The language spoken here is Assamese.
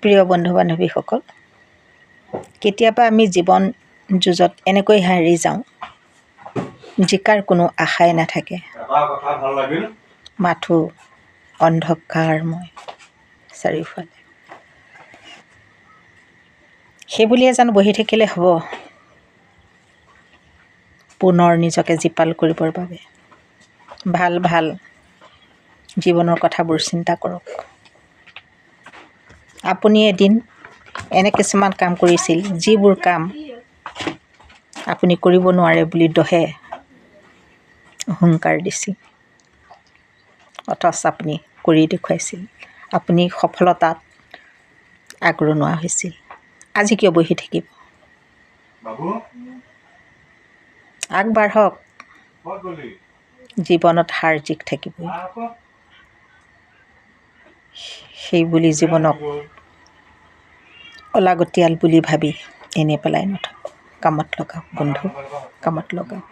প্ৰিয় বন্ধু বান্ধৱীসকল, কেতিয়াবা আমি জীৱন যুঁজত এনেকৈ হাৰি যাওঁ, জিকাৰ কোনো আশাই নাথাকে। মাথো অন্ধকাৰময় চাৰিওফালে। সেই বুলিয়ে জানো বহি থাকিলে হ'ব পুনৰ নিজকে জীপাল কৰিবৰ বাবে? ভাল ভাল জীৱনৰ কথাবোৰ চিন্তা কৰক। আপুনি এদিন এনে কিছুমান কাম কৰিছিল, যিবোৰ কাম আপুনি কৰিব নোৱাৰে বুলি দহে হুংকাৰ দিছিল, অথচ আপুনি কৰি দেখুৱাইছিল। আপুনি সফলতাত আগৰণুৱা হৈছিল। আজি কিয় বহি থাকিব? আগবাঢ়ক। জীৱনত হাৰ জিক থাকিবই। সেই বুলি জীৱনক অলাগতিয়াল বুলি ভাবি এনে পেলাই নথব। কামত লগাওক বন্ধু, কামত লগাওক।